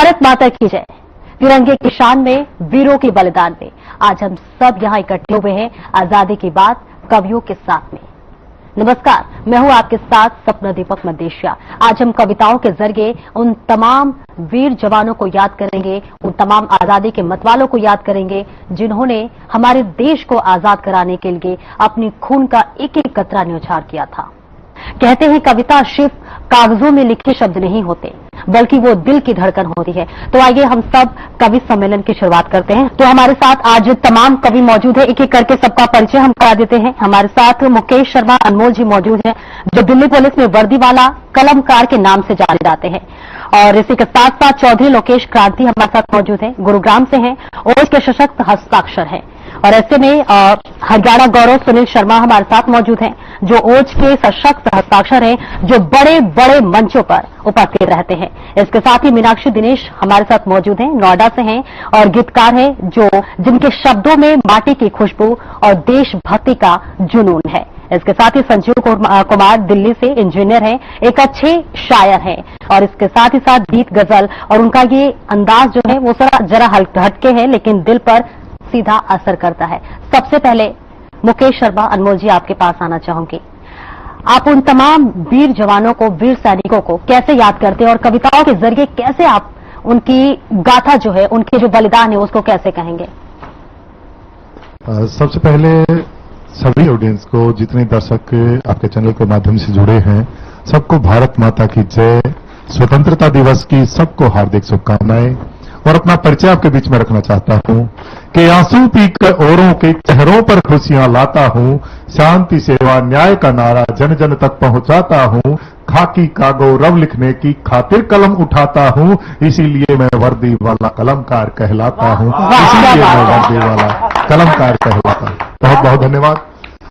भारत माता की जय। तिरंगे की शान में, वीरों के बलिदान में आज हम सब यहाँ इकट्ठे हुए हैं आजादी की बात कवियों के साथ में। नमस्कार, मैं हूं आपके साथ सपना दीपक मदेशिया। आज हम कविताओं के जरिए उन तमाम वीर जवानों को याद करेंगे, उन तमाम आजादी के मतवालों को याद करेंगे जिन्होंने हमारे देश को आजाद कराने के लिए अपनी खून का एक एक कतरा न्यौछावर किया था। कहते हैं कविता सिर्फ कागजों में लिखे शब्द नहीं होते, बल्कि वो दिल की धड़कन होती है। तो आइए हम सब कवि सम्मेलन की शुरुआत करते हैं। तो हमारे साथ आज तमाम कवि मौजूद है, एक एक करके सबका परिचय हम करा देते हैं। हमारे साथ मुकेश शर्मा अनमोल जी मौजूद हैं, जो दिल्ली पुलिस में वर्दी वाला कलमकार के नाम से जाने जाते हैं। और इसी के साथ साथ चौधरी लोकेश क्रांति हमारे साथ मौजूद हैं, गुरुग्राम से हैं और इसके सशक्त हस्ताक्षर हैं। और ऐसे में हरियाणा गौरव सुनील शर्मा हमारे साथ मौजूद हैं, जो ओज के सशक्त हस्ताक्षर हैं, जो बड़े बड़े मंचों पर उपस्थित रहते हैं। इसके साथ ही मीनाक्षी दिनेश हमारे साथ मौजूद हैं, नोएडा से हैं और गीतकार हैं, जिनके शब्दों में माटी की खुशबू और देशभक्ति का जुनून है। इसके साथ ही संजीव कुमार दिल्ली से इंजीनियर हैं, एक अच्छे शायर हैं और इसके साथ ही साथ गीत गजल और उनका ये अंदाज जो है वो जरा हटके है, लेकिन दिल पर सीधा असर करता है। सबसे पहले मुकेश शर्मा अनमोल जी आपके पास आना चाहूंगी। आप उन तमाम वीर जवानों को, वीर सैनिकों को कैसे याद करते हैं और कविताओं के जरिए कैसे आप उनकी गाथा जो है, उनके जो बलिदान है उसको कैसे कहेंगे? सबसे पहले सभी ऑडियंस को, जितने दर्शक आपके चैनल के माध्यम से जुड़े हैं, सबको भारत माता की जय, स्वतंत्रता दिवस की सबको हार्दिक शुभकामनाएं। और अपना परिचय आपके बीच में रखना चाहता हूं कि आंसू पीकर औरों के चेहरों पर खुशियां लाता हूं, शांति सेवा न्याय का नारा जन जन तक पहुंचाता हूं, खाकी का गौरव लिखने की खातिर कलम उठाता हूं, इसीलिए मैं वर्दी वाला कलमकार कहलाता हूं, इसीलिए मैं वर्दी वाला कलमकार कहलाता हूं। बहुत बहुत धन्यवाद।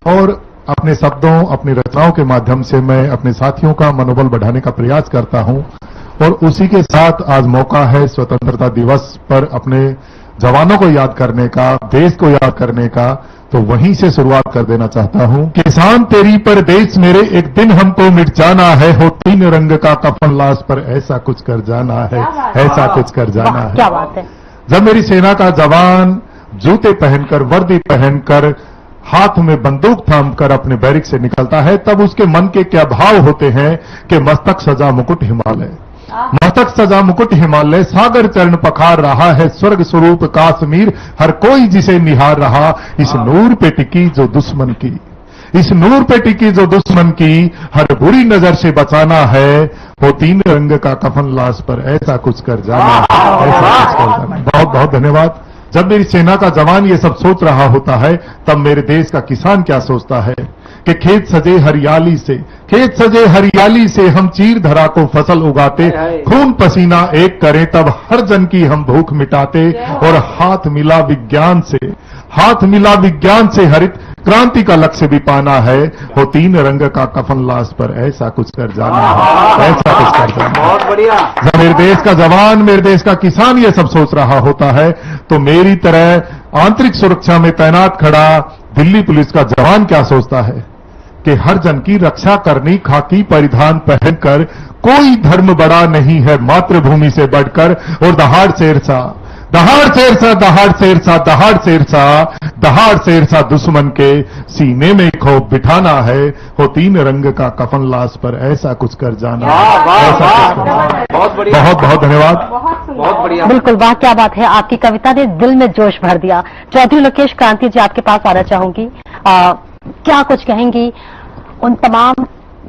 और अपने शब्दों, अपनी रचनाओं के माध्यम से मैं अपने साथियों का मनोबल बढ़ाने का प्रयास करता हूं और उसी के साथ आज मौका है स्वतंत्रता दिवस पर अपने जवानों को याद करने का, देश को याद करने का, तो वहीं से शुरुआत कर देना चाहता हूं। किसान तेरी परदेश मेरे, एक दिन हमको मिट जाना है, हो तीन रंग का कफन लाश पर ऐसा कुछ कर जाना है, ऐसा कुछ कर जाना है। क्या बात है। जब मेरी सेना का जवान जूते पहनकर, वर्दी पहनकर, हाथ में बंदूक थामकर अपने बैरिक से निकलता है, तब उसके मन के क्या भाव होते हैं कि मस्तक सजा मुकुट हिमालय, मस्तक सजा मुकुट हिमालय, सागर चरण पखार रहा है, स्वर्ग स्वरूप काश्मीर, हर कोई जिसे निहार रहा, इस नूर पे टिकी जो दुश्मन की, इस नूर पे टिकी जो दुश्मन की, हर बुरी नजर से बचाना है, वो तीन रंग का कफन लाश पर ऐसा कुछ कर जाना है, ऐसा कुछ कर जाना है। बहुत बहुत धन्यवाद। जब मेरी सेना का जवान ये सब सोच रहा होता है, तब मेरे देश का किसान क्या सोचता है कि खेत सजे हरियाली से, खेत सजे हरियाली से हम चीर धरा को फसल उगाते, खून पसीना एक करें तब हर जन की हम भूख मिटाते, और हाथ मिला विज्ञान से, हाथ मिला विज्ञान से हरित क्रांति का लक्ष्य भी पाना है, वो तीन रंग का कफन लाश पर ऐसा कुछ कर जाना है, ऐसा कुछ कर जाना है। बहुत बढ़िया। जब मेरे देश का जवान, मेरे देश का किसान ये सब सोच रहा होता है, तो मेरी तरह आंतरिक सुरक्षा में तैनात खड़ा दिल्ली पुलिस का जवान क्या सोचता है कि हर जन की रक्षा करनी, खाकी परिधान पहनकर, कोई धर्म बड़ा नहीं है मातृभूमि से बढ़कर, और दहाड़ शेरसा, दहाड़ शेरसा, दहाड़ शेरसा, दहाड़ शेरसा, दहाड़ शेरसा दुश्मन के सीने में खौफ बिठाना है, वो तीन रंग का कफन लाश पर ऐसा कुछ कर जाना है, ऐसा कुछ करना है। बहुत बढ़िया, बहुत बहुत धन्यवाद। बहुत बढ़िया, बिल्कुल, वाह क्या बात है। आपकी कविता ने दिल में जोश भर दिया। चौधरी लोकेश क्रांति जी आपके पास आना चाहूंगी। क्या कुछ कहेंगी उन तमाम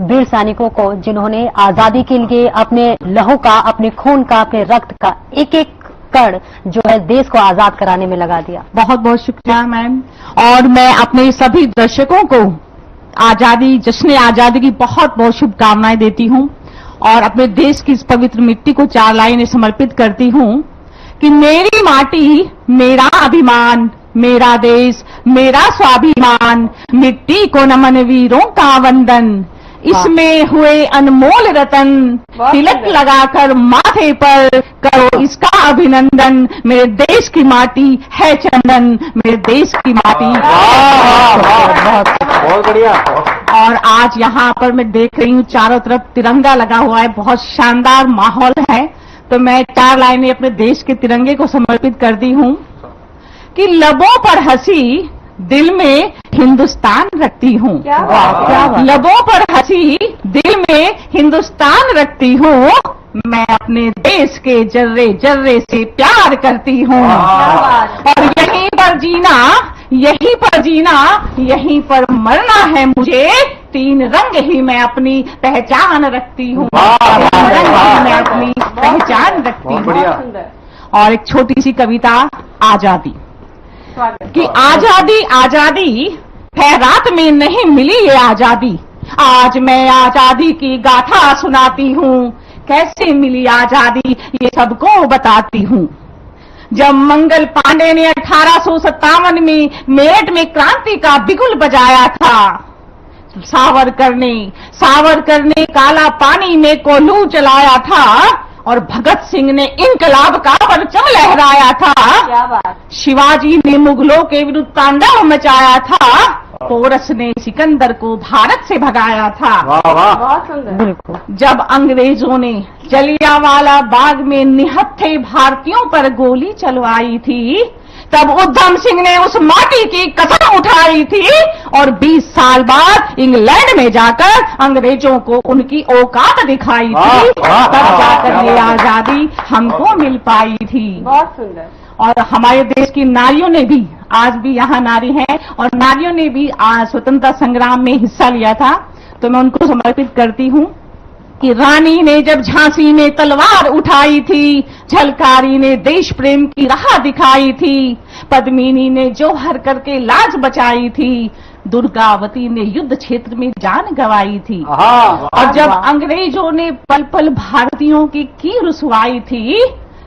वीर सैनिकों को जिन्होंने आजादी के लिए अपने लहू का, अपने खून का, अपने रक्त का एक एक कण जो है देश को आजाद कराने में लगा दिया? बहुत बहुत शुक्रिया मैम। और मैं अपने सभी दर्शकों को आजादी, जश्न आजादी की बहुत बहुत शुभकामनाएं देती हूं और अपने देश की इस पवित्र मिट्टी को चार लाइनें समर्पित करती हूं कि मेरी माटी मेरा अभिमान, मेरा देश मेरा स्वाभिमान, मिट्टी को नमन वीरों का वंदन, इसमें हुए अनमोल रतन, तिलक लगाकर माथे पर करो इसका अभिनंदन, मेरे देश की माटी है चंदन, मेरे देश की माटी। बहुत बढ़िया। और आज यहाँ पर मैं देख रही हूँ चारों तरफ तिरंगा लगा हुआ है, बहुत शानदार माहौल है। तो मैं 4 लाइनें अपने देश के तिरंगे को समर्पित करती हूँ कि लबों पर हंसी दिल में हिंदुस्तान रखती हूँ। लबों पर हंसी दिल में हिंदुस्तान रखती हूँ, मैं अपने देश के जर्रे जर्रे से प्यार करती हूँ। और यहीं पर जीना, यहीं पर जीना, यहीं पर मरना है मुझे, 3 रंग ही मैं अपनी पहचान रखती हूँ। 3 रंग ही मैं अपनी पहचान रखती हूँ। और एक छोटी सी कविता आजादी कि आजादी आजादी खैरात में नहीं मिली ये आजादी, आज मैं आजादी की गाथा सुनाती हूँ, कैसे मिली आजादी ये सबको बताती हूँ। जब मंगल पांडे ने 1857 में मेरठ में क्रांति का बिगुल बजाया था, सावरकर ने काला पानी में कोल्हू चलाया था, और भगत सिंह ने इनकलाब का परचम लहराया था। क्या बात। शिवाजी ने मुगलों के विरुद्ध तांडव मचाया था, पोरस ने सिकंदर को भारत से भगाया था। वाह वाह, बहुत सुंदर। जब अंग्रेजों ने जलियांवाला बाग में निहत्थे भारतीयों पर गोली चलवाई थी, तब उधम सिंह ने उस माटी की कसम उठाई थी, और 20 साल बाद इंग्लैंड में जाकर अंग्रेजों को उनकी औकात दिखाई थी, तब जाकर ये आजादी हमको मिल पाई थी। बहुत सुंदर। और हमारे देश की नारियों ने भी, आज भी यहाँ नारी हैं, और नारियों ने भी स्वतंत्रता संग्राम में हिस्सा लिया था, तो मैं उनको समर्पित करती हूँ कि रानी ने जब झांसी में तलवार उठाई थी, झलकारी ने देश प्रेम की राह दिखाई थी, पद्मिनी ने जौहर करके लाज बचाई थी, दुर्गावती ने युद्ध क्षेत्र में जान गंवाई थी। और जब अंग्रेजों ने पल पल भारतीयों की रुसवाई थी,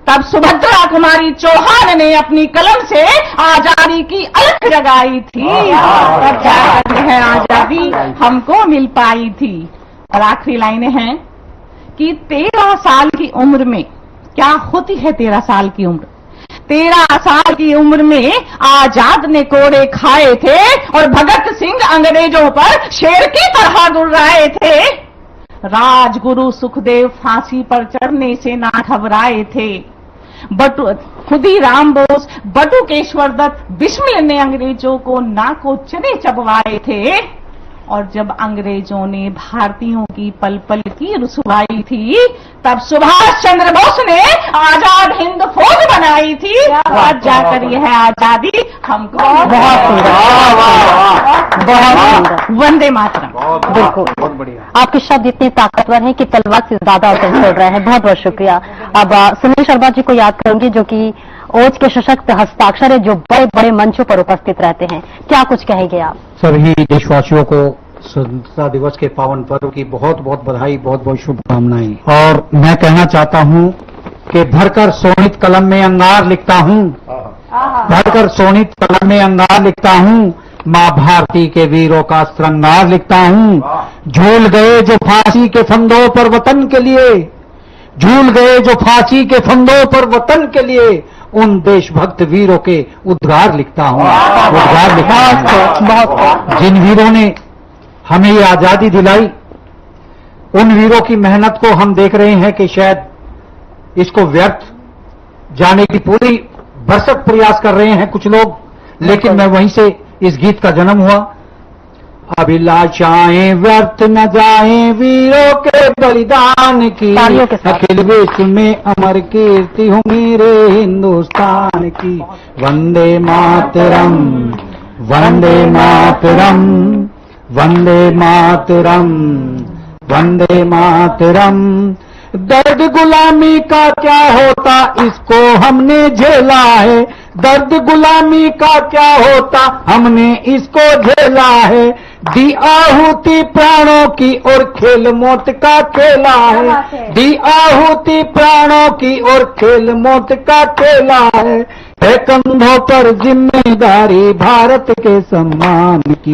तब सुभद्रा कुमारी चौहान ने अपनी कलम से आजादी की अलख जगाई थी, तब जाकर यह आजादी हमको मिल पाई थी। और आखिरी लाइनें हैं कि 13 साल की उम्र में क्या होती है 13 साल की उम्र। 13 साल की उम्र में आजाद ने कोड़े खाए थे, और भगत सिंह अंग्रेजों पर शेर की तरह गुर्राए थे। राजगुरु सुखदेव फांसी पर चढ़ने से ना घबराए थे। खुदीराम बोस, बटुकेश्वर दत्त, बिस्मिल ने अंग्रेजों को नाको चने चबवाए थे। और जब अंग्रेजों ने भारतीयों की पल पल की रुसवाई थी, तब सुभाष चंद्र बोस ने आजाद हिंद फौज बनाई थी, आज जाकर यह आजादी हमको बहुत सुंदर। वंदे मातरम। बिल्कुल, बहुत बढ़िया। आपके शब्द इतने ताकतवर हैं कि तलवार से ज्यादा असर छोड़ रहे हैं। बहुत बहुत शुक्रिया। अब सुनील शर्मा जी को याद करेंगे, जो कि ओज के सशक्त हस्ताक्षर है, जो बड़े बड़े मंचों पर उपस्थित रहते हैं। क्या कुछ कहेंगे आप? सभी देशवासियों को स्वतंत्रता दिवस के पावन पर्व की बहुत बहुत बधाई, बहुत बहुत शुभकामनाएं। और मैं कहना चाहता हूं कि भरकर सोनित कलम में अंगार लिखता हूं, भरकर सोनित कलम में अंगार लिखता हूं, मां भारती के वीरों का श्रृंगार लिखता हूं। झूल गए जो फांसी के फंदों पर वतन के लिए, झूल गए जो फांसी के फंदों पर वतन के लिए, उन देशभक्त वीरों के उद्गार लिखता हूं, उद्गार लिखता हूं। जिन वीरों ने हमें ये आजादी दिलाई, उन वीरों की मेहनत को हम देख रहे हैं कि शायद इसको व्यर्थ जाने की पूरी भरसक प्रयास कर रहे हैं कुछ लोग, लेकिन मैं वहीं से इस गीत का जन्म हुआ। अभिलाषाएं व्यर्थ न जाएं वीरों के बलिदान की, अखिल विश्व में अमर कीर्ति हो मेरे हिंदुस्तान की। वंदे मातरम, वंदे मातरम, वंदे मातरम, वंदे मातरम। दर्द गुलामी का क्या होता इसको हमने झेला है, दर्द गुलामी का क्या होता हमने इसको झेला है। दी आहुति प्राणों की और खेल मौत का खेला है, दी आहुति प्राणों की और खेल मौत का खेला है कंधों पर जिम्मेदारी भारत के सम्मान की।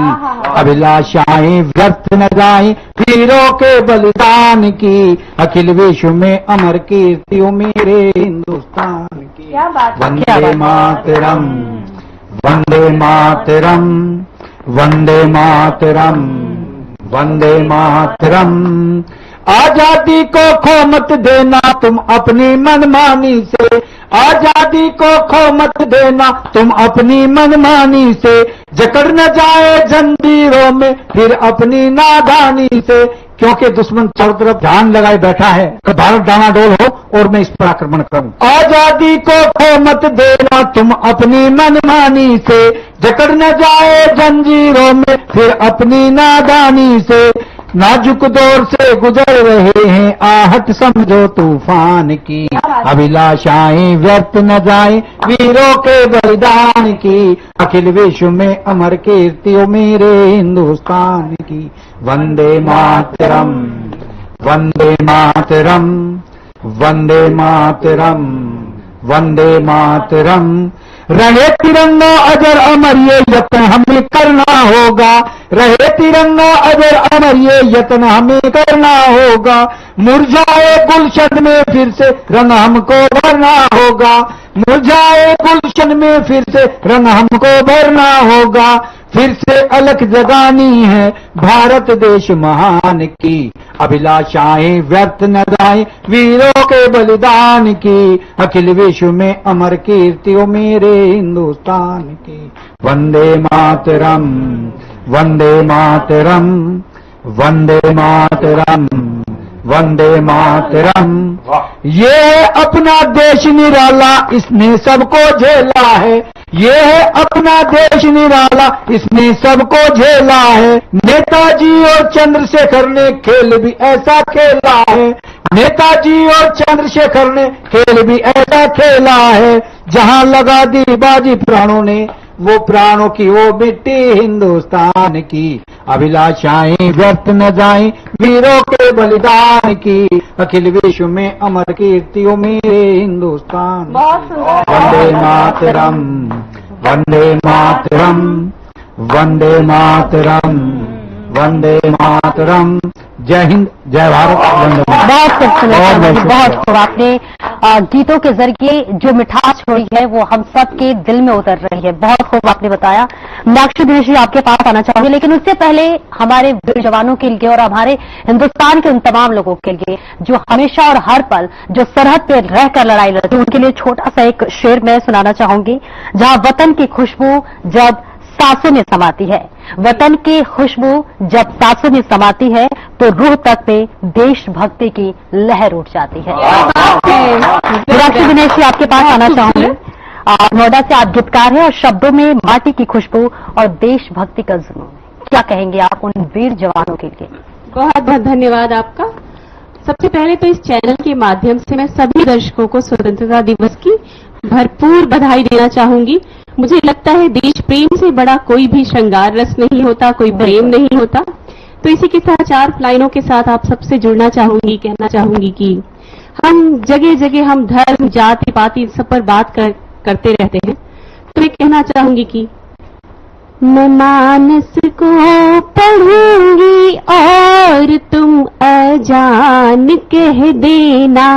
अभिलाषाएं व्यर्थ न जाएं वीरों के बलिदान की, अखिल विश्व में अमर कीर्ति हो मेरे हिंदुस्तान की। वंदे मातरम, वंदे मातरम, वंदे मातरम, वंदे मातरम। आजादी को खो मत देना तुम अपनी मनमानी से, आजादी को खो मत देना तुम अपनी मनमानी से, जकड़ न जाए जंजीरों में फिर अपनी नादानी से, क्योंकि दुश्मन चारों तरफ ध्यान लगाए बैठा है कि भारत डामाडोल हो और मैं इस पर आक्रमण करूं। आजादी को खो मत देना तुम अपनी मनमानी से, जकड़ न जाए जंजीरों में फिर अपनी नादानी से, नाजुक दौर से गुजर रहे हैं आहट समझो तूफान की, अभिलाषाएं व्यर्थ न जाए वीरों के बलिदान की, अखिल विश्व में अमर कीर्ति ओ मेरे हिंदुस्तान की। वंदे मातरम, वंदे मातरम, वंदे मातरम, वंदे मातरम। रहे तिरंगा अजर अमर ये यत्न हमें करना होगा, रहे तिरंगा अजर अमर ये यत्न हमें करना होगा, मुरझाए गुलशन में फिर से रंग हमको भरना होगा, मुरझाए गुलशन में फिर से रंग हमको भरना होगा, फिर से अलख जगानी है भारत देश महान की, अभिलाषाएं व्यर्थ न जाए वीरों के बलिदान की, अखिल विश्व में अमर कीर्ति ओ मेरे हिंदुस्तान की। वंदे मातरम, वंदे मातरम, वंदे मातरम, वंदे मातरम। ये है अपना देश निराला इसने सबको झेला है, ये है अपना देश निराला इसने सबको झेला है, नेताजी और चंद्रशेखर ने खेल भी ऐसा खेला है, नेताजी और चंद्रशेखर ने खेल भी ऐसा खेला है, जहां लगा दी बाजी प्राणों ने वो प्राणों की वो मिट्टी हिंदुस्तान की, अभिलाषाएं व्यर्थ न जाएं वीरों के बलिदान की, अखिल विश्व में अमर कीर्ति ओ मेरे हिंदुस्तान। वंदे मातरम, वंदे मातरम, वंदे मातरम, वंदे मातरम। जय हिंद, जय भारत, वंदे मातरम। बहुत खूबसूरत, बहुत खूब। आपने गीतों के जरिए जो मिठास छोड़ी है वो हम सबके दिल में उतर रही है। बहुत खूब आपने बताया। मीनाक्षी दिनेश जी आपके पास आना चाहूंगी, लेकिन उससे पहले हमारे वीर जवानों के लिए और हमारे हिंदुस्तान के उन तमाम लोगों के लिए जो हमेशा और हर पल जो सरहद पे रहकर लड़ाई लड़ते, उनके लिए छोटा सा एक शेर मैं सुनाना चाहूंगी। जहां वतन की खुशबू जब सांसों में समाती है, वतन की खुशबू जब सांसों में समाती है तो रूह तक पे देशभक्ति की लहर उठ जाती है। मीनाक्षी दिनेश जी आपके पास आना चाहूंगी। नोएडा से आप गीतकार हैं और शब्दों में माटी की खुशबू और देशभक्ति का जुनून, क्या कहेंगे आप उन वीर जवानों के लिए? बहुत बहुत धन्यवाद आपका। सबसे पहले तो इस चैनल के माध्यम से मैं सभी दर्शकों को स्वतंत्रता दिवस की भरपूर बधाई देना चाहूंगी। मुझे लगता है देश प्रेम से बड़ा कोई भी श्रृंगार रस नहीं होता, कोई प्रेम नहीं होता। तो इसी के साथ 4 लाइनों के साथ आप सबसे जुड़ना चाहूंगी, कहना चाहूंगी कि हम जगह जगह हम धर्म जाति पाति सब पर बात करते रहते हैं। तो मैं कहना चाहूंगी कि मैं मानस को पढ़ूंगी और तुम अजान कह देना,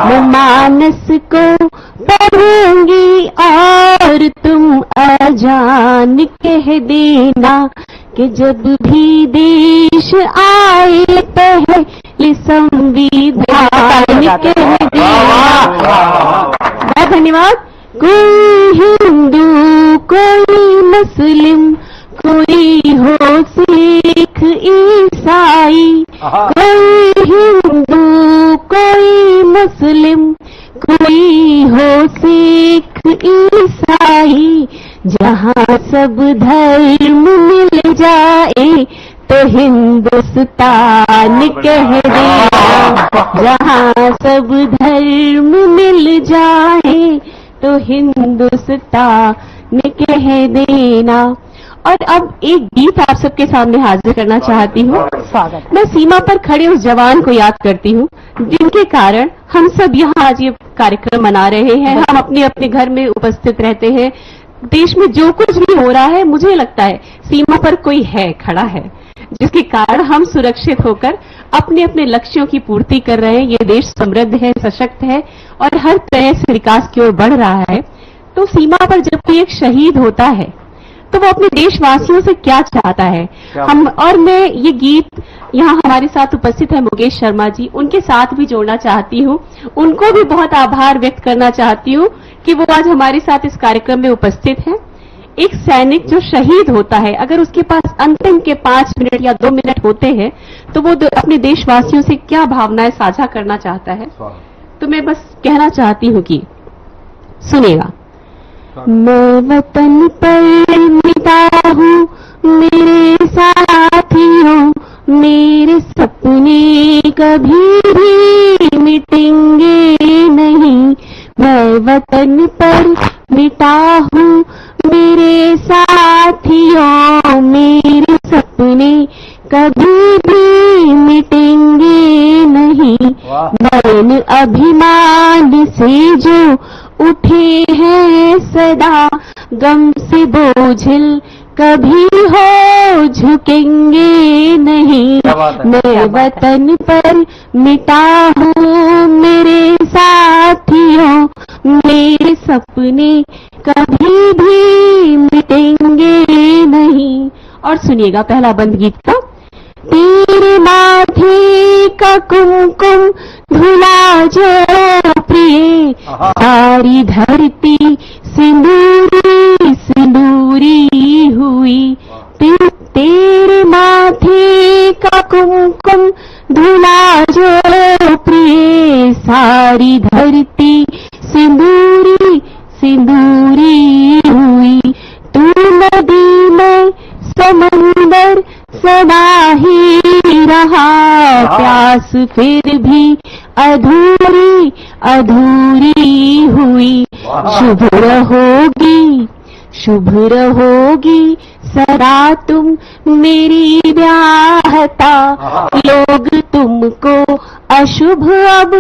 मैं मानस को पढ़ूंगी और तुम अजान कह देना, कि जब भी देश आए पहले संविधान कह देना। बहुत धन्यवाद। कोई हिंदू, कोई मुस्लिम, कोई हो सिख ईसाई, कोई हिंदू, कोई मुस्लिम, कोई हो सिख ईसाई, जहाँ सब धर्म मिल जाए तो हिंदुस्तान कह देना, जहाँ सब धर्म मिल जाए तो हिंदुस्तान कह देना। और अब एक गीत आप सबके सामने हाजिर करना चाहती हूँ। स्वागत। मैं सीमा पर खड़े उस जवान को याद करती हूँ जिनके कारण हम सब यहाँ आज ये कार्यक्रम मना रहे हैं। हम अपने अपने घर में उपस्थित रहते हैं। देश में जो कुछ भी हो रहा है, मुझे लगता है सीमा पर कोई है, खड़ा है, जिसके कारण हम सुरक्षित होकर अपने अपने लक्ष्यों की पूर्ति कर रहे हैं। ये देश समृद्ध है, सशक्त है और हर तरह से विकास की ओर बढ़ रहा है। तो सीमा पर जब कोई एक शहीद होता है तो वो अपने देशवासियों से क्या चाहता है। हम और मैं ये गीत यहाँ हमारे साथ उपस्थित है मुकेश शर्मा जी, उनके साथ भी जोड़ना चाहती हूँ। उनको भी बहुत आभार व्यक्त करना चाहती हूँ कि वो आज हमारे साथ इस कार्यक्रम में उपस्थित हैं। एक सैनिक जो शहीद होता है, अगर उसके पास अंतिम के 5 मिनट या 2 मिनट होते हैं तो वो अपने देशवासियों से क्या भावनाएं साझा करना चाहता है। तो मैं बस कहना चाहती हूँ कि सुनेगा। मैं वतन पर मिटा हूँ मेरे साथियों, मेरे सपने कभी भी मिटेंगे नहीं। मैं वतन पर मिटा हूँ मेरे साथियों, मेरे सपने कभी भी मिटेंगे नहीं। मैंने अभिमान से जो उठे हैं सदा, गम से बोझिल कभी हो झुकेंगे नहीं। मैं वतन पर मिटा हूँ मेरे साथियों, मेरे सपने कभी भी मिटेंगे नहीं। और सुनिएगा पहला बंद गीत का। तेरे माथे का कुमकुम धुला जो प्रिय, सारी धरती सिंदूरी सिंदूरी हुई। तेरे माथे का कुमकुम धुला जो प्रिय, सारी धरती सिंदूरी सिंदूरी हुई। तू नदी में समंदर सदा ही रहा, प्यास फिर भी अधूरी अधूरी हुई। शुभ रहोगी शुभ रहोगी सदा तुम मेरी व्याहता, लोग तुमको अशुभ अब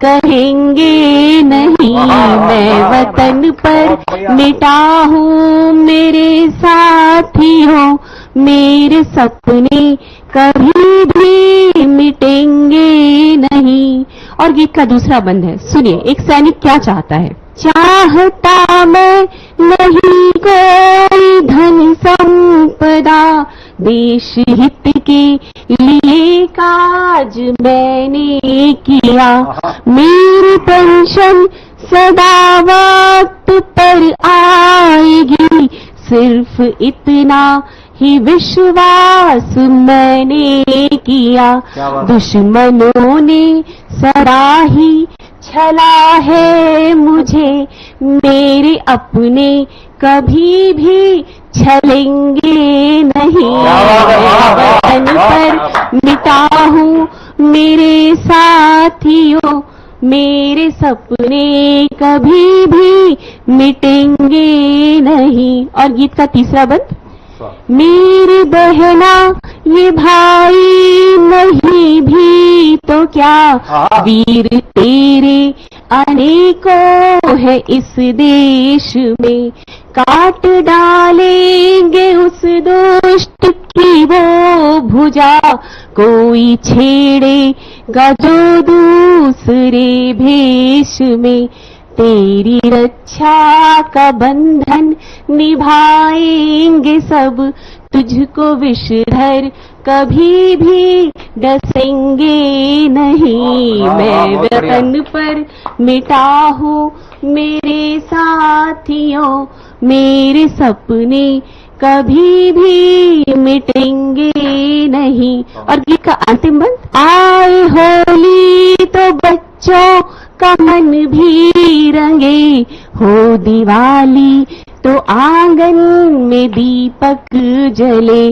कहेंगे नहीं। मैं वतन पर मिटा हूँ मेरे साथियों, मेरे सपने कभी भी मिटेंगे नहीं। और गीत का दूसरा बंद है, सुनिए एक सैनिक क्या चाहता है। चाहता मैं नहीं कोई धन संपदा, देश हित के लिए काज मैंने किया। मेरी पेंशन सदा वक्त पर आएगी, सिर्फ इतना ही विश्वास मैंने किया। दुश्मनों ने सदा ही छला है मुझे, मेरे अपने कभी भी छलेंगे नहीं। वतन पर मिटा हूँ मेरे साथियों, मेरे सपने कभी भी मिटेंगे नहीं। और गीत का तीसरा बंद। मेरी बहना ये भाई नहीं भी तो क्या, वीर तेरे अनेकों है इस देश में। काट डालेंगे उस दुष्ट की वो भुजा, कोई छेड़ेगा जो दूसरे भेष में। तेरी रक्षा का बंधन निभाएंगे सब, तुझको विषधर कभी भी डसेंगे नहीं। मैं वतन पर मिटा हूँ मेरे साथियों, मेरे सपने कभी भी मिटेंगे नहीं। और गीत का अंतिम बंद। आए होली तो बच्चों का मन भी रंगे, हो दिवाली तो आंगन में दीपक जले।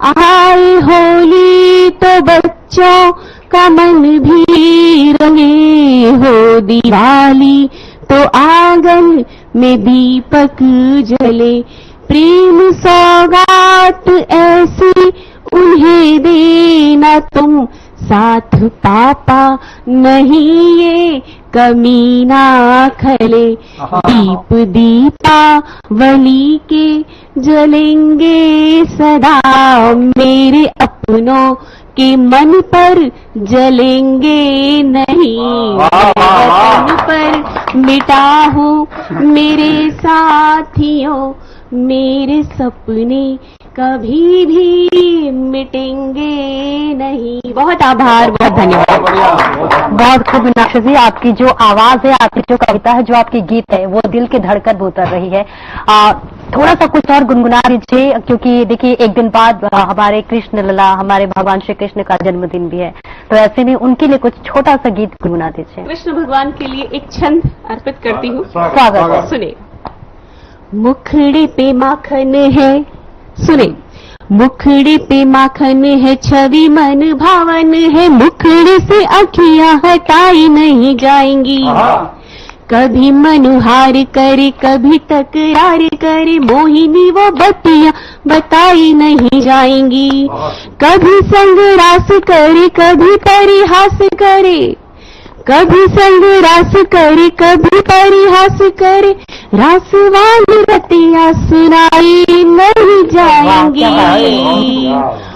आए होली तो बच्चों का मन भी रंगे, हो दिवाली तो आंगन में दीपक जले। प्रेम सौगात ऐसी उन्हें देना तुम, साथ पापा नहीं ये कमीना खले। दीप दीपावली के जलेंगे सदा, मेरे अपनों के मन पर जलेंगे नहीं। वतन पर मिटा हूँ मेरे साथियों, मेरे सपने कभी भी मिटेंगे नहीं। बहुत आभार, बहुत धन्यवाद। बहुत खूब मीनाक्षी जी, आपकी जो आवाज है, आपकी जो कविता है, जो आपकी गीत है, वो दिल के धड़कन उतर रही है। थोड़ा सा कुछ और गुनगुना दीजिए, क्योंकि देखिए एक दिन बाद हमारे कृष्ण लला, हमारे भगवान श्री कृष्ण का जन्मदिन भी है, तो ऐसे में उनके लिए कुछ छोटा सा गीत गुनगुना दीजिए। कृष्ण भगवान के लिए एक छंद अर्पित करती हूँ। स्वागत है। सुने। मुखड़े पे माखन है, सुने। मुखड़े पे माखन है, छवि मन भावन है, मुखड़े से अखियां हटाई नहीं जाएंगी। कभी मनुहार करे, कभी तकरार करे, मोहिनी वो बत्तियां बताई नहीं जाएंगी। कभी संगरास करे, कभी परिहास करे, कभी संगरास करे, कभी परिहास करे, रास वाली रतियां सुनाई नहीं जाएंगी।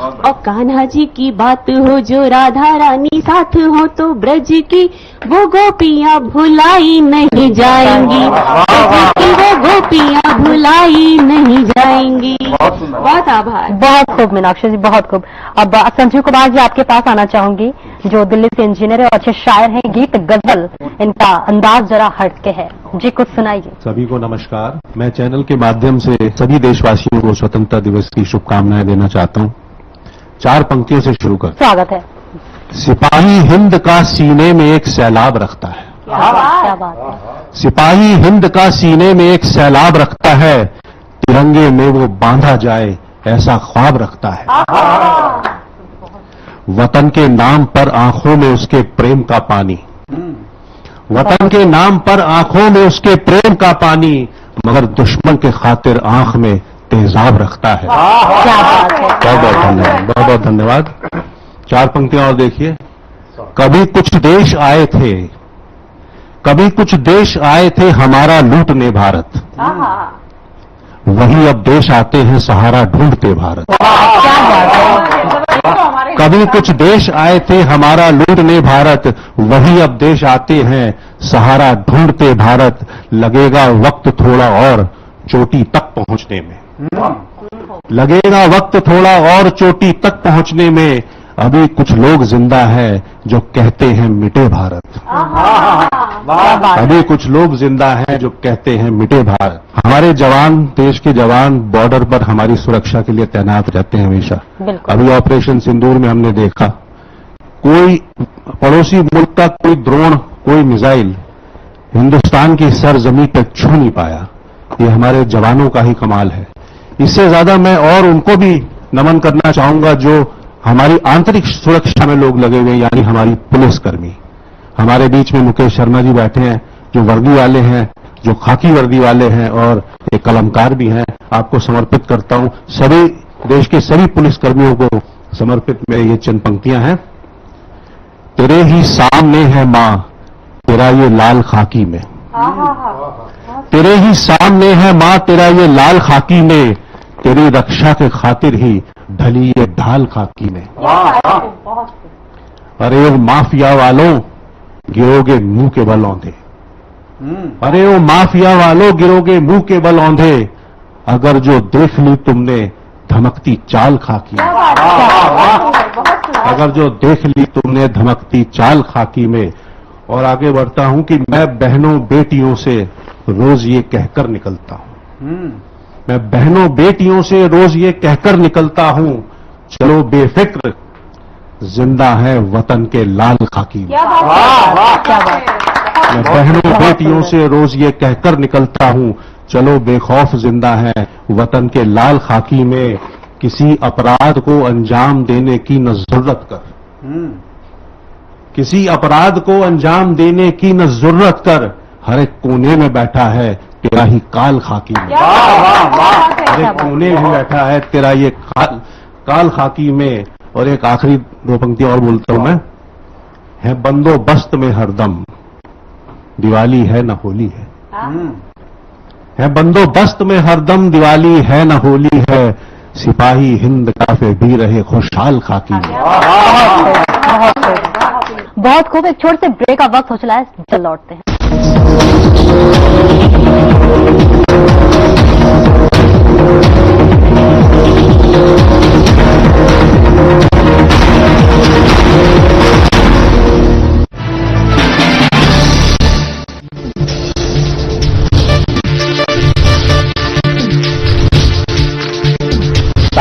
और कान्हा जी की बात हो, जो राधा रानी साथ हो, तो ब्रज की वो गोपियां भुलाई नहीं जाएंगी। ब्रज की वो गोपियां भुलाई नहीं जाएंगी। बहुत आभार। बहुत खूब मीनाक्षी जी, बहुत खूब। अब संजीव कुमार जी, आपके पास आना चाहूंगी, जो दिल्ली से इंजीनियर है और अच्छे शायर हैं। गीत गजल, इनका अंदाज जरा हटके है जी, कुछ सुनाइए। सभी को नमस्कार। मैं चैनल के माध्यम से सभी देशवासियों को स्वतंत्रता दिवस की शुभकामनाएं देना चाहता हूं। 4 पंक्तियों से शुरू कर। स्वागत है। सिपाही हिंद का सीने में एक सैलाब रखता है। क्या बात है। सिपाही हिंद का सीने में एक सैलाब रखता है, तिरंगे में वो बांधा जाए ऐसा ख्वाब रखता है। वतन के नाम पर आंखों में उसके प्रेम का पानी, वतन के नाम पर आंखों में उसके प्रेम का पानी, मगर दुश्मन के खातिर आंख में तेजाब रखता है। क्या बात है। बहुत बहुत धन्यवाद, बहुत बहुत धन्यवाद। 4 पंक्तियां और देखिए। कभी कुछ देश आए थे, कभी कुछ देश आए थे हमारा लूटने भारत, वही अब देश आते हैं सहारा ढूंढते भारत। क्या बात है। कभी कुछ देश आए थे हमारा लूटने भारत, वही अब देश आते हैं सहारा ढूंढते भारत। लगेगा वक्त थोड़ा और चोटी तक पहुंचने में, लगेगा वक्त थोड़ा और चोटी तक पहुंचने में। अभी कुछ लोग जिंदा हैं जो कहते हैं मिटे भारत, अभी कुछ लोग जिंदा हैं जो कहते हैं मिटे भारत। हमारे जवान, देश के जवान बॉर्डर पर हमारी सुरक्षा के लिए तैनात रहते हैं हमेशा। अभी ऑपरेशन सिंदूर में हमने देखा, कोई पड़ोसी मुल्क का कोई ड्रोन, कोई मिसाइल हिंदुस्तान की सरजमी पर छू नहीं पाया। ये हमारे जवानों का ही कमाल है। इससे ज्यादा मैं और उनको भी नमन करना चाहूंगा जो हमारी आंतरिक सुरक्षा में लोग लगे हुए, यानी हमारी पुलिसकर्मी। हमारे बीच में मुकेश शर्मा जी बैठे हैं, जो वर्दी वाले हैं, जो खाकी वर्दी वाले हैं और एक कलमकार भी हैं। आपको समर्पित करता हूं, सभी देश के सभी पुलिसकर्मियों को समर्पित मेरी ये चंद पंक्तियां हैं। तेरे ही सामने है मां तेरा ये लाल खाकी में, तेरे ही सामने है मां तेरा ये लाल खाकी में, तेरी रक्षा के खातिर ही ढली ये ढाल खाकी में। अरे ओ माफिया वालों गिरोगे मुंह के बल औंधे, अरे ओ माफिया वालों गिरोगे मुंह के बल औंधे, अगर जो देख ली तुमने धमकती चाल खाकी में, अगर जो देख ली तुमने धमकती चाल खाकी में। और आगे बढ़ता हूं कि मैं बहनों बेटियों से रोज ये कहकर निकलता हूं, मैं बहनों बेटियों से रोज ये कहकर निकलता हूं, चलो बेफिक्र जिंदा है वतन के लाल खाकी में। मैं बहनों बेटियों से रोज ये कहकर निकलता हूं, चलो बेखौफ जिंदा है वतन के लाल खाकी में। किसी अपराध को अंजाम देने की न जरूरत कर, किसी अपराध को अंजाम देने की न जरूरत कर, हर एक कोने में बैठा है तेरा ही काल खाकी में, हर एक कोने में बैठा है तेरा ये काल खाकी में। और एक आखिरी 2 पंक्तियां और बोलता हूं मैं, है बंदोबस्त में हरदम दिवाली है न होली है बंदोबस्त में हरदम दिवाली है न होली है, सिपाही हिंद काफे भी रहे खुशहाल खाकी में। बहुत खूब। एक छोटे से ब्रेक का वक्त हो चला है, चल लौटते हैं।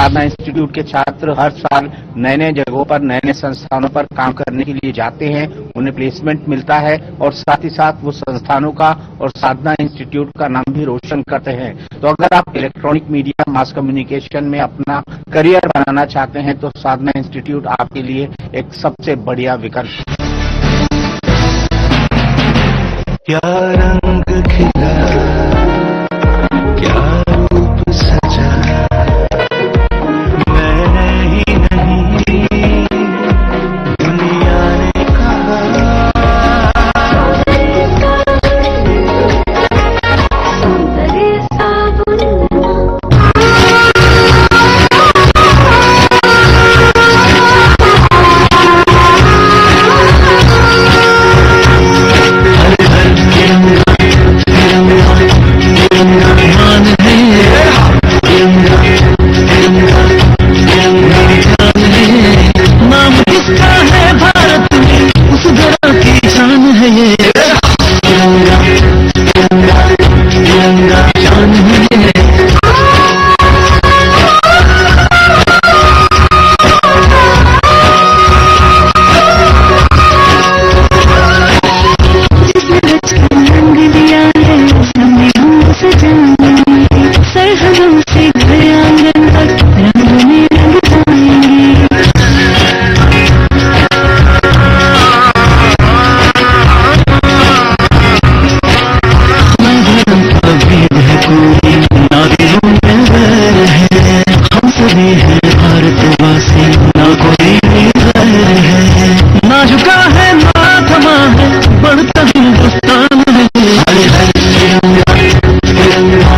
साधना इंस्टीट्यूट के छात्र हर साल नए नए जगहों पर नए नए संस्थानों पर काम करने के लिए जाते हैं, उन्हें प्लेसमेंट मिलता है और साथ ही साथ वो संस्थानों का और साधना इंस्टीट्यूट का नाम भी रोशन करते हैं। तो अगर आप इलेक्ट्रॉनिक मीडिया मास कम्युनिकेशन में अपना करियर बनाना चाहते हैं तो साधना इंस्टीट्यूट आपके लिए एक सबसे बढ़िया विकल्प है। क्या रंग खिला, क्या रूप सजा, मैंने ही नहीं दुनिया ने कहा। नाम किसका है भारत में, उस धरा की शान है ये, तिरंगा तिरंगा तिरंगा शान है ये। जिसने रच के रंग दिया है हमने हम सजाएंगे, सरहदों से घर आंगन तक रंग में रंग पाएंगे। ना दिलों में वैर है, हम सभी हैं भारतवासी, ना कोई वैर है। ना झुका है ना थमा है, बढ़ता हिंदुस्तान है ये। हरे हरे तिरंगा तिरंगा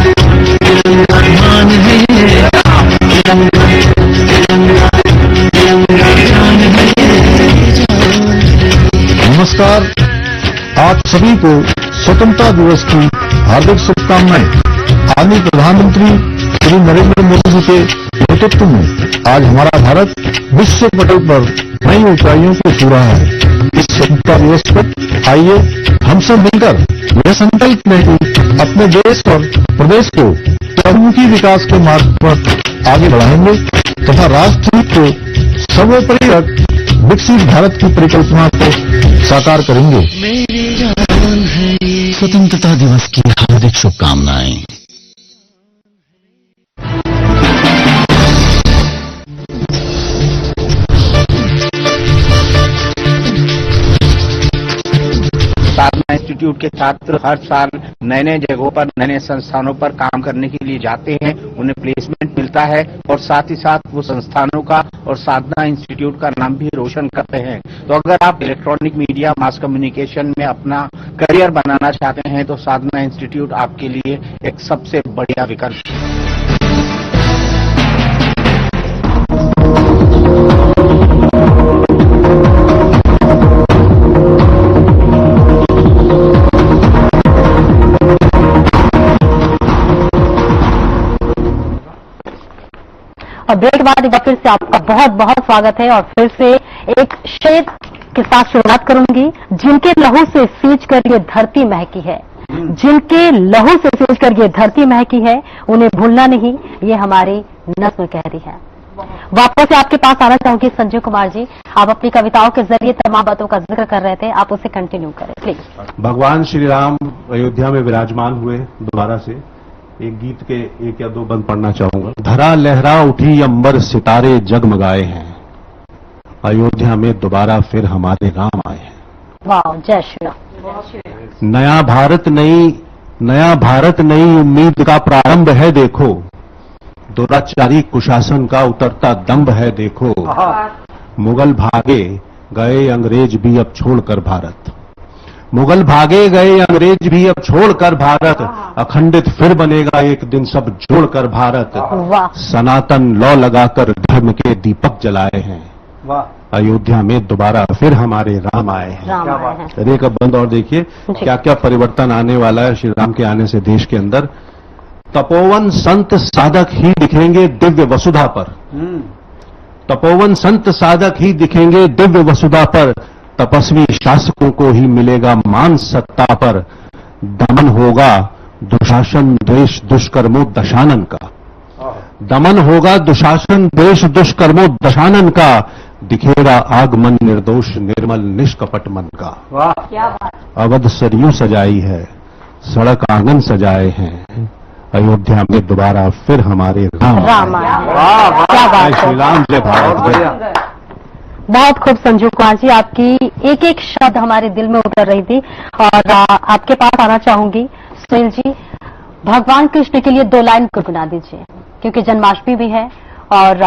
तिरंगा मान है ये, तिरंगा तिरंगा तिरंगा जान है ये। नमस्कार, आप सभी को स्वतंत्रता दिवस की हार्दिक शुभकामनाएं। आदरणीय प्रधानमंत्री श्री नरेंद्र मोदी जी के नेतृत्व में आज हमारा भारत विश्व पटल पर नई ऊंचाइयों को छू रहा है। इस स्वतंत्रता दिवस पर आइए हम सब मिलकर यह संकल्प लें कि अपने देश और प्रदेश को चहुमुखी विकास के मार्ग पर आगे बढ़ाएंगे तथा राष्ट्र हित को सर्वोपरि रख विकसित भारत की परिकल्पना को साकार करेंगे। मेरी जान है ये। स्वतंत्रता दिवस की हार्दिक शुभकामनाएं। साधना इंस्टीट्यूट के छात्र हर साल नए नए जगहों पर नए नए संस्थानों पर काम करने के लिए जाते हैं, उन्हें प्लेसमेंट मिलता है और साथ ही साथ वो संस्थानों का और साधना इंस्टीट्यूट का नाम भी रोशन करते हैं। तो अगर आप इलेक्ट्रॉनिक मीडिया मास कम्युनिकेशन में अपना करियर बनाना चाहते हैं तो साधना इंस्टीट्यूट आपके लिए एक सबसे बढ़िया विकल्प है। और ब्रेक के बाद एक बार फिर से आपका बहुत बहुत स्वागत है। और फिर से एक शेर के साथ शुरुआत करूंगी। जिनके लहू से सींच कर ये धरती महकी है, जिनके लहू से सींच कर ये धरती महकी है, उन्हें भूलना नहीं, ये हमारी नस्ल कह रही है। वापस से आपके पास आना चाहूंगी संजय कुमार जी, आप अपनी कविताओं के जरिए तमाम बातों का जिक्र कर रहे थे, आप उसे कंटिन्यू करें प्लीज। भगवान श्री राम अयोध्या में विराजमान हुए। दोबारा से एक गीत के एक या दो बंद पढ़ना चाहूंगा। धरा लहरा उठी, अंबर सितारे जगमगाए हैं, अयोध्या में दोबारा फिर हमारे राम आए हैं। वाह, जय श्री राम। नया भारत नई उम्मीद का प्रारंभ है देखो, दुराचारी कुशासन का उतरता दंभ है देखो। मुगल भागे गए अंग्रेज भी अब छोड़कर भारत, मुगल भागे गए अंग्रेज भी अब छोड़कर भारत, अखंडित फिर बनेगा एक दिन सब जोड़कर भारत। सनातन लौ लगाकर धर्म के दीपक जलाए हैं, अयोध्या में दोबारा फिर हमारे राम आए हैं। एक बंद और देखिए क्या क्या परिवर्तन आने वाला है श्री राम के आने से देश के अंदर। तपोवन संत साधक ही दिखेंगे दिव्य वसुधा पर, तपोवन संत साधक ही दिखेंगे दिव्य वसुधा पर, तपस्वी शासकों को ही मिलेगा मान सत्ता पर। दमन होगा दुशासन द्वेष दुष्कर्मों दशानन का, दमन होगा दुशासन देश दुष्कर्मों दशानन का, दिखेगा आगमन निर्दोष निर्मल निष्कपट मन का। क्या बात। अवध सरयू सजाई है, सड़क आंगन सजाए हैं, अयोध्या में दोबारा फिर हमारे राम आए। क्या बात जय श्री राम, जय भारत। बहुत खूब संजीव कुमार जी, आपकी एक एक शब्द हमारे दिल में उतर रही थी। और आपके पास आना चाहूंगी सुनील जी, भगवान कृष्ण के लिए 2 लाइन गुनगुना दीजिए, क्योंकि जन्माष्टमी भी है और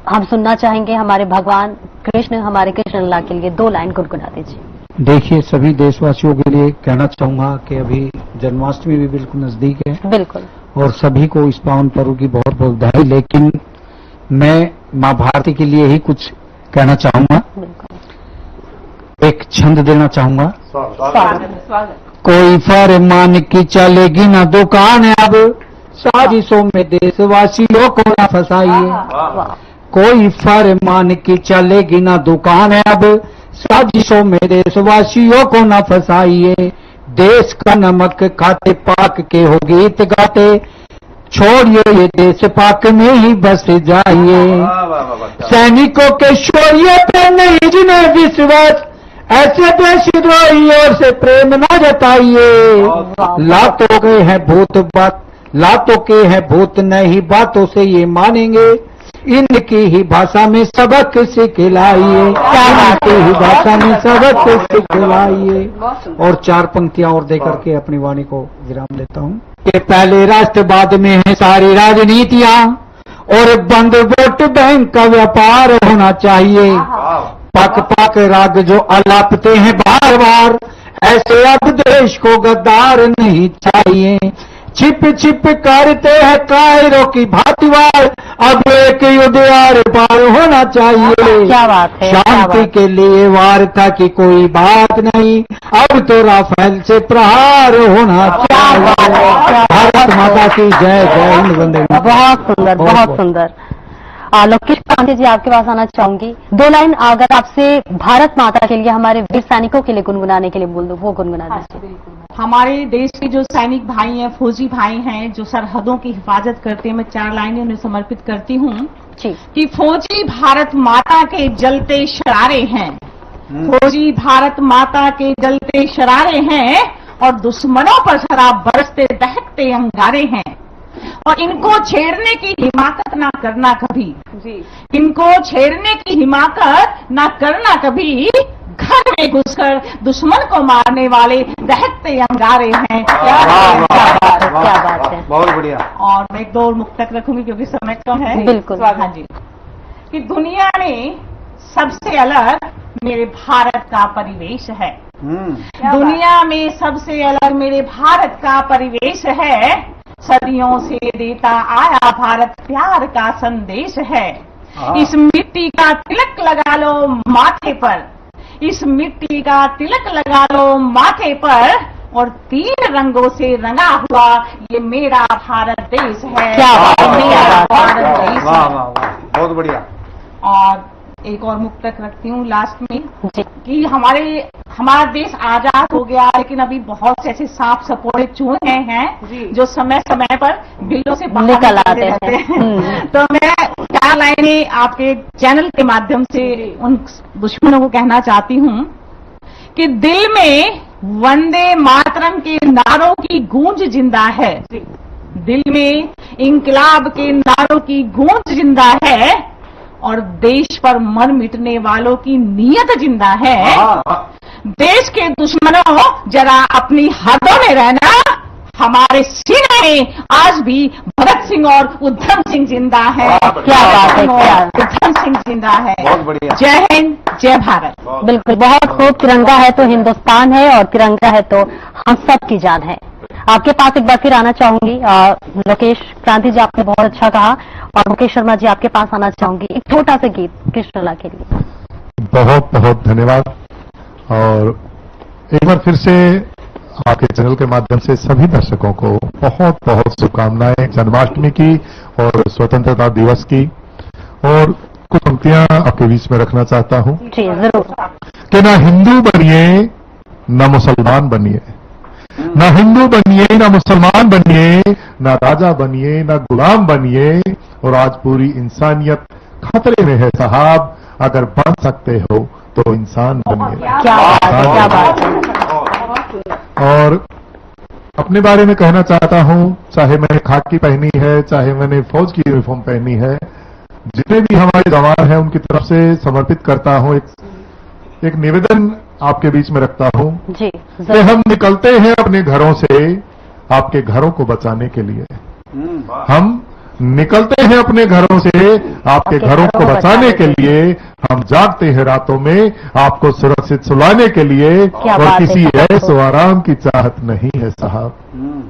हम सुनना चाहेंगे हमारे भगवान कृष्ण, हमारे कृष्ण अल्लाह के लिए 2 लाइन गुनगुना दीजिए। देखिए, सभी देशवासियों के लिए कहना चाहूंगा कि अभी जन्माष्टमी भी बिल्कुल नजदीक है। बिल्कुल। और सभी को इस पावन पर्व की बहुत बहुत बधाई। लेकिन मैं माँ भारती के लिए ही कुछ कहना चाहूंगा, एक छंद देना चाहूंगा। कोई फरमान की चलेगी ना दुकान अब, साजिशों में देशवासियों को ना फंसाइए। कोई फरमान की चलेगी ना दुकान अब, साजिशों में देशवासियों को ना फंसाइए। देश का नमक खाते पाक के हो गीत गाते, छोड़िए ये देश पाक में ही बस जाइए। सैनिकों के शौर्य पे नहीं जिन्हें विश्वास, ऐसे देशद्रोहियों से प्रेम न जताइए। लातों के हैं भूत बात, लातों के हैं भूत नहीं बातों से ये मानेंगे। इनकी ही भाषा में सबक सिखलाइए, इनकी ही भाषा में सबक सिखलाइए। और 4 पंक्तियां और देकर के अपनी वाणी को विराम देता हूं कि पहले राष्ट्रवाद में है सारी राजनीतियां, और बंद वोट बैंक का व्यापार होना चाहिए। पक पक राग जो अलापते हैं बार बार, ऐसे अब देश को गद्दार नहीं चाहिए। छिप छिप करते हैं कायरों की भांतिवार, अब एक युद्ध आर पार होना चाहिए। क्या बात है। शांति के लिए वार्ता की कोई बात नहीं, अब तो राफेल से प्रहार होना चाहिए। भारत माता की जय, जय हिंद, वंदे मातरम। बहुत सुंदर, बहुत सुंदर। लोकेश पांडे जी, आपके पास आना चाहूंगी। 2 लाइन अगर आपसे भारत माता के लिए, हमारे वीर सैनिकों के लिए गुनगुनाने के लिए बोल दो, वो गुनगुना दीजिए। हमारे देश के जो सैनिक भाई हैं, फौजी भाई हैं, जो सरहदों की हिफाजत करते हैं, मैं 4 लाइनें उन्हें समर्पित करती हूँ कि फौजी भारत माता के जलते शरारे हैं, फौजी भारत माता के जलते शरारे हैं, और दुश्मनों पर शराब बरसते दहकते अंगारे हैं। और इनको छेड़ने की हिमाकत ना करना कभी, इनको छेड़ने की हिमाकत ना करना कभी। घर में घुसकर दुश्मन को मारने वाले दहकते अंगारे हैं। क्या बात है। बहुत बढ़िया। और मैं 2 मुक्तक रखूंगी क्योंकि समय कम है। बिल्कुल। हाँ जी, कि दुनिया में सबसे अलग मेरे भारत का परिवेश है, दुनिया में सबसे अलग मेरे भारत का परिवेश है। सदियों से देता आया भारत प्यार का संदेश है। इस मिट्टी का तिलक लगा लो माथे पर, इस मिट्टी का तिलक लगा लो माथे पर, और 3 रंगों से रंगा हुआ ये मेरा भारत देश है। क्या बात है। मेरा भारत देश है। बहुत बढ़िया। और एक और मुक्तक रखती हूँ लास्ट में कि हमारा देश आजाद हो गया, लेकिन अभी बहुत से ऐसे सांप सपोड़े चूहे हैं जो समय समय पर बिल्लों से बाहर निकल आते रहते हैं। तो मैं 4 लाइनें आपके चैनल के माध्यम से उन दुश्मनों को कहना चाहती हूँ कि दिल में वंदे मातरम के नारों की गूंज जिंदा है, दिल में इंकलाब के नारों की गूंज जिंदा है, और देश पर मर मिटने वालों की नीयत जिंदा है। देश के दुश्मनों जरा अपनी हदों में रहना, हमारे सीने में आज भी भगत सिंह और उधम सिंह जिंदा है। क्या बात है। उधम सिंह जिंदा है। बहुत बढ़िया। जय हिंद, जय भारत। बिल्कुल, बहुत खूब। तिरंगा है तो हिंदुस्तान है, और तिरंगा है तो हम सब की जान है। आपके पास एक बार फिर आना चाहूंगी। लोकेश क्रांति जी, आपने बहुत अच्छा कहा। और मुकेश शर्मा जी, आपके पास आना चाहूंगी। एक छोटा सा गीत कृष्णला के लिए। बहुत बहुत धन्यवाद। और एक बार फिर से आपके चैनल के माध्यम से सभी दर्शकों को बहुत बहुत शुभकामनाएं जन्माष्टमी की और स्वतंत्रता दिवस की। और कुछ पंक्तियां आपके बीच में रखना चाहता हूं जी जरूर। कि ना हिंदू बनिए न मुसलमान बनिए, ना हिंदू बनिए, ना मुसलमान बनिए, ना राजा बनिए, ना गुलाम बनिए। और आज पूरी इंसानियत खतरे में है साहब। अगर बन सकते हो तो इंसान बनिए। क्या बात है। और अपने बारे में कहना चाहता हूं, चाहे मैंने खाकी पहनी है, चाहे मैंने फौज की यूनिफॉर्म पहनी है, जितने भी हमारे जवान हैं उनकी तरफ से समर्पित करता हूं। एक निवेदन आपके बीच में रखता हूं जी कि हम निकलते हैं अपने घरों से आपके घरों को बचाने के लिए। हम निकलते हैं अपने घरों से आपके घरों को बचाने के लिए। हम जागते हैं रातों में आपको सुरक्षित सुलाने के लिए। और किसी ऐसो आराम की चाहत नहीं है साहब,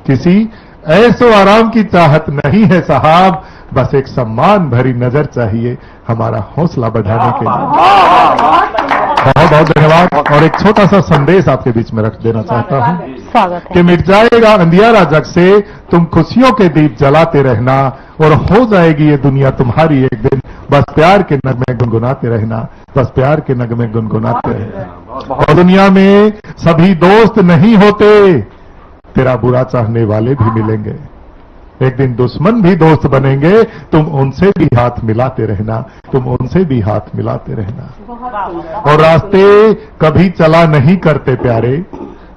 किसी ऐसो आराम की चाहत नहीं है साहब। बस एक सम्मान भरी नजर चाहिए हमारा हौसला बढ़ाने के लिए। बहुत बहुत धन्यवाद। और एक छोटा सा संदेश आपके बीच में रख देना चाहता हूं। स्वागत है। कि मिट जाएगा अंधियारा जग से, तुम खुशियों के दीप जलाते रहना और हो जाएगी ये दुनिया तुम्हारी एक दिन। बस प्यार के नगमे गुनगुनाते रहना, बस प्यार के नगमे गुनगुनाते रहना। और दुनिया में सभी दोस्त नहीं होते, तेरा बुरा चाहने वाले भी मिलेंगे। एक दिन दुश्मन भी दोस्त बनेंगे, तुम उनसे भी हाथ मिलाते रहना, तुम उनसे भी हाथ मिलाते रहना। और रास्ते कभी चला नहीं करते प्यारे,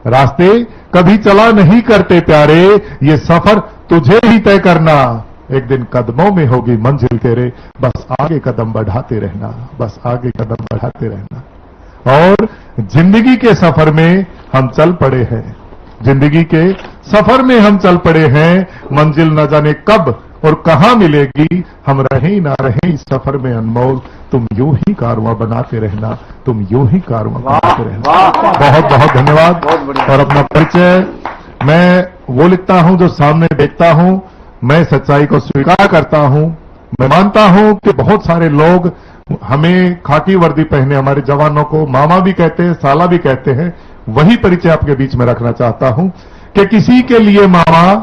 रास्ते कभी चला नहीं करते प्यारे। ये सफर तुझे ही तय करना, एक दिन कदमों में होगी मंजिल तेरे। बस आगे कदम बढ़ाते रहना, बस आगे कदम बढ़ाते रहना। और जिंदगी के सफर में हम चल पड़े हैं, जिंदगी के सफर में हम चल पड़े हैं। मंजिल न जाने कब और कहां मिलेगी, हम रहें ना रहें इस सफर में अनमोल। तुम यूं ही कारवां बनाते रहना, तुम यूं ही कारवां बनाते रहना। बहुत बहुत धन्यवाद। और अपना परिचय मैं वो लिखता हूं जो सामने देखता हूं। मैं सच्चाई को स्वीकार करता हूं। मैं मानता हूं कि बहुत सारे लोग हमें खाकी वर्दी पहने हमारे जवानों को मामा भी कहते हैं, साला भी कहते हैं। वही परिचय आपके बीच में रखना चाहता हूं कि किसी के लिए मामा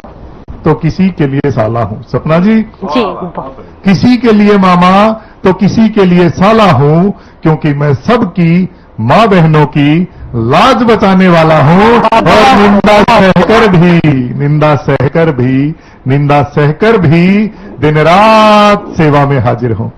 तो किसी के लिए साला हूं। सपना जी किसी के लिए मामा तो किसी के लिए साला हूं, क्योंकि मैं सबकी मां बहनों की लाज बचाने वाला हूं। और निंदा सहकर भी दिन रात सेवा में हाजिर हूं।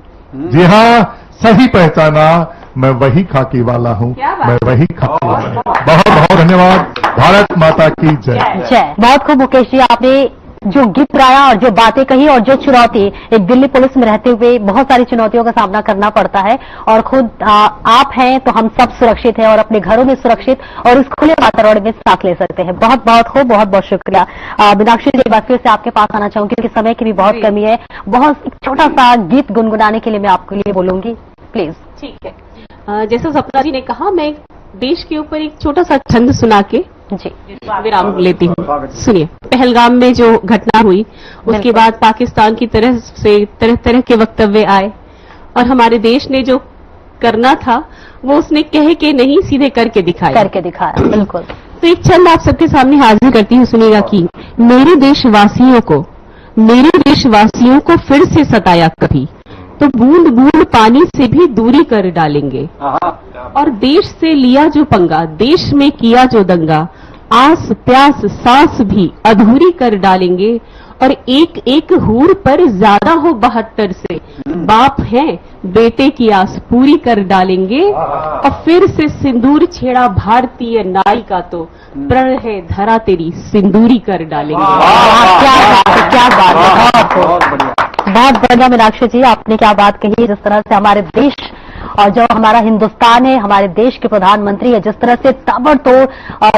जी हां, सही पहचाना, मैं वही खाकी वाला हूं, मैं वही खाकी वाला हूं। बहुत बहुत धन्यवाद। भारत माता की जय। जय। बहुत खूब मुकेश जी, आपने जो गीत गाया और जो बातें कही और जो चुनौती, एक दिल्ली पुलिस में रहते हुए बहुत सारी चुनौतियों का सामना करना पड़ता है। और खुद आप हैं तो हम सब सुरक्षित हैं और अपने घरों में सुरक्षित और इस खुले वातावरण में सांस ले सकते हैं। बहुत बहुत खूब, बहुत बहुत शुक्रिया। मीनाक्षी जी, एक बार फिर से आपके पास आना चाहूंगी क्योंकि समय की भी बहुत कमी है। बहुत एक छोटा सा गीत गुनगुनाने के लिए मैं आपके लिए बोलूंगी, प्लीज। ठीक है। जैसा सपना जी ने कहा, मैं देश के ऊपर एक छोटा सा छंद सुना के जी विराम लेती हूँ। सुनिए। पहलगाम में जो घटना हुई, उसके बाद पाकिस्तान की तरफ से तरह तरह के वक्तव्य आए और हमारे देश ने जो करना था वो उसने कह के नहीं, सीधे करके दिखाया। बिल्कुल। तो एक छंद आप सबके सामने हाजिर करती हूँ, सुनिएगा कि मेरे देशवासियों को फिर से सताया कभी तो बूंद बूंद पानी से भी दूरी कर डालेंगे। और देश से लिया जो पंगा, देश में किया जो दंगा, आस प्यास सांस भी अधूरी कर डालेंगे। और एक एक हूर पर ज्यादा हो 72 से, बाप हैं बेटे की आस पूरी कर डालेंगे। और फिर से सिंदूर छेड़ा भारतीय नारी का तो प्रण है धरा तेरी सिंदूरी कर डालेंगे। क्या बात है, बहुत बढ़िया मीनाक्षी जी, आपने क्या बात कही। जिस तरह से हमारे देश और जो हमारा हिंदुस्तान है, हमारे देश के प्रधानमंत्री है, जिस तरह से ताबड़तोड़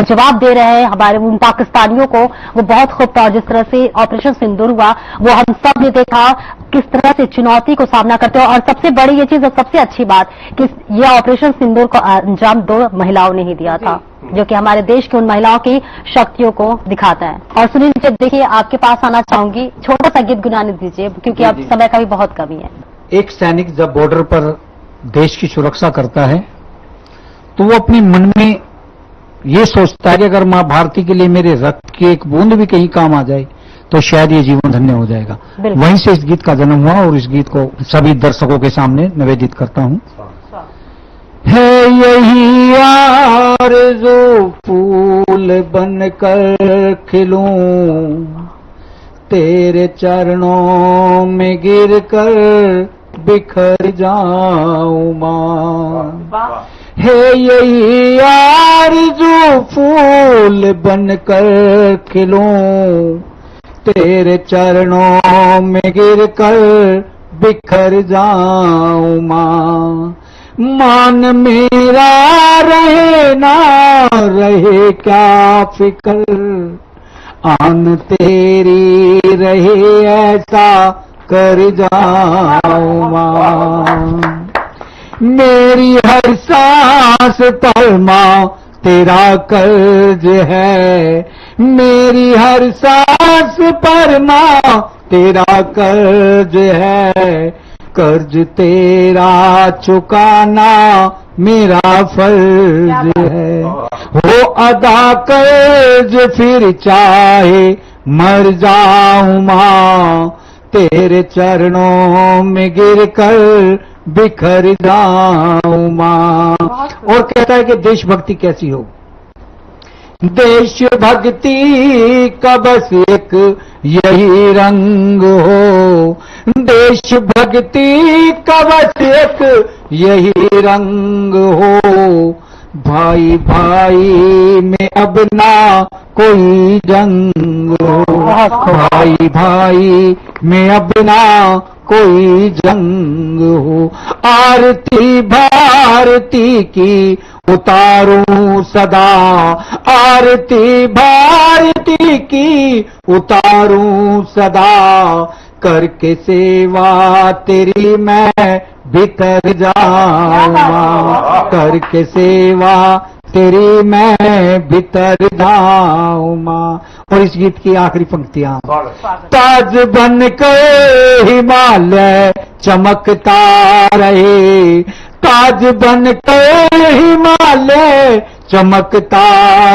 जवाब दे रहे हैं हमारे उन पाकिस्तानियों को, वो बहुत खूब था। और जिस तरह से ऑपरेशन सिंदूर हुआ, वो हम सब ने देखा किस तरह से चुनौती को सामना करते हो। और सबसे बड़ी ये चीज और सबसे अच्छी बात कि ये ऑपरेशन सिंदूर को अंजाम 2 महिलाओं ने ही दिया था, जो कि हमारे देश की उन महिलाओं की शक्तियों को दिखाता है। और सुनील जी, देखिए आपके पास आना चाहूंगी, छोटा सा गीत गुनगुना दीजिए क्योंकि अब समय का भी बहुत कमी है। एक सैनिक जब बॉर्डर पर देश की सुरक्षा करता है तो वो अपने मन में ये सोचता है कि अगर मां भारती के लिए मेरे रक्त की एक बूंद भी कहीं काम आ जाए तो शायद ये जीवन धन्य हो जाएगा। वहीं से इस गीत का जन्म हुआ और इस गीत को सभी दर्शकों के सामने निवेदित करता हूं। है यही आरज़ू फूल बनकर खिलूं, तेरे चरणों में गिरकर बिखर जाऊं मां। है यही आरज़ू फूल बनकर खिलूं, तेरे चरणों में गिरकर बिखर जाऊं मां। मान मेरा रहे ना रहे क्या फिक्र, आन तेरी रहे ऐसा कर जाऊं मां। मेरी हर सांस पर मां तेरा कर्ज है, मेरी हर सांस पर मां तेरा कर्ज है, कर्ज तेरा चुकाना मेरा फर्ज है। हो अदा कर्ज फिर चाहे मर जाऊं मां, तेरे चरणों में गिरकर बिखर जाऊं मां। और कहता है कि देशभक्ति कैसी हो, देशभक्ति का बस एक यही रंग हो, देशभक्ति का बस एक यही रंग हो। भाई भाई में अब ना कोई जंग हो, भाई भाई में अब ना कोई जंग हो। आरती भारती की उतारूं सदा, आरती भारती की उतारूं सदा, करके सेवा तेरी मैं भीतर जाऊं, करके सेवा तेरी मैं भीतर जाऊं मां। और इस गीत की आखिरी पंक्तियां, ताज बन के हिमालय चमकता रहे, ताज बन के हिमालय चमकता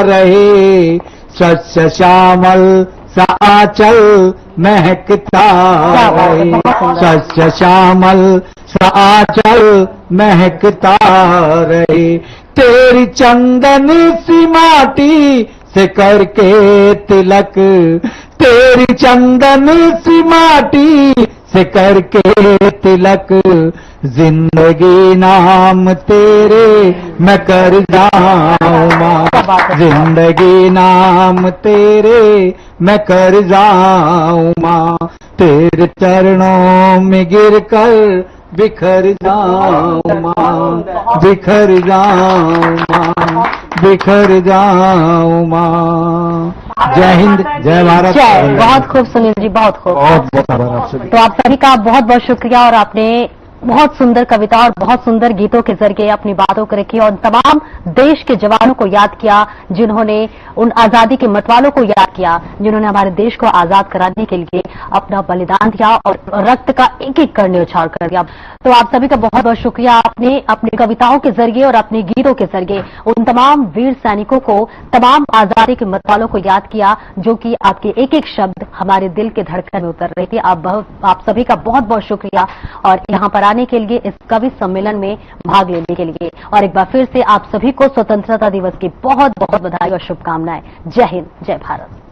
रहे, सस्य श्यामल सा आंचल महकता रहे, सस्य श्यामल सा आंचल महकता रहे। तेरी चंदन सी माटी से करके तिलक, तेरी चंदन सी माटी से करके तिलक, जिंदगी नाम तेरे मैं कर जाऊं मां, जिंदगी नाम तेरे मैं कर जाऊं मां। तेरे चरणों में गिरकर बिखर जाऊं मां, बिखर जाऊं मां, बिखर जाऊं मां। जय हिंद, जय भारत। जय। बहुत खूब सुनील जी, बहुत खूब। बहुत आभार आप सभी। तो आप सभी का बहुत बहुत शुक्रिया। और आपने बहुत सुंदर कविता और बहुत सुंदर गीतों के जरिए अपनी बातों को रखी और तमाम देश के जवानों को याद किया, जिन्होंने उन आजादी के मतवालों को याद किया, जिन्होंने हमारे देश को आजाद कराने के लिए अपना बलिदान दिया और रक्त का एक एक कण न्यौछावर कर दिया। तो आप सभी का बहुत बहुत शुक्रिया। आपने अपनी कविताओं के जरिए और अपने गीतों के जरिए उन तमाम वीर सैनिकों को, तमाम आजादी के मतवालों को याद किया, जो कि आपके एक एक शब्द हमारे दिल के धड़कन में उतर रही थी। आप सभी का बहुत बहुत शुक्रिया और यहाँ पर आने के लिए, इस कवि सम्मेलन में भाग लेने के लिए। और एक बार फिर से आप सभी को स्वतंत्रता दिवस की बहुत बहुत बधाई और शुभकामनाएं। जय हिंद, जय भारत।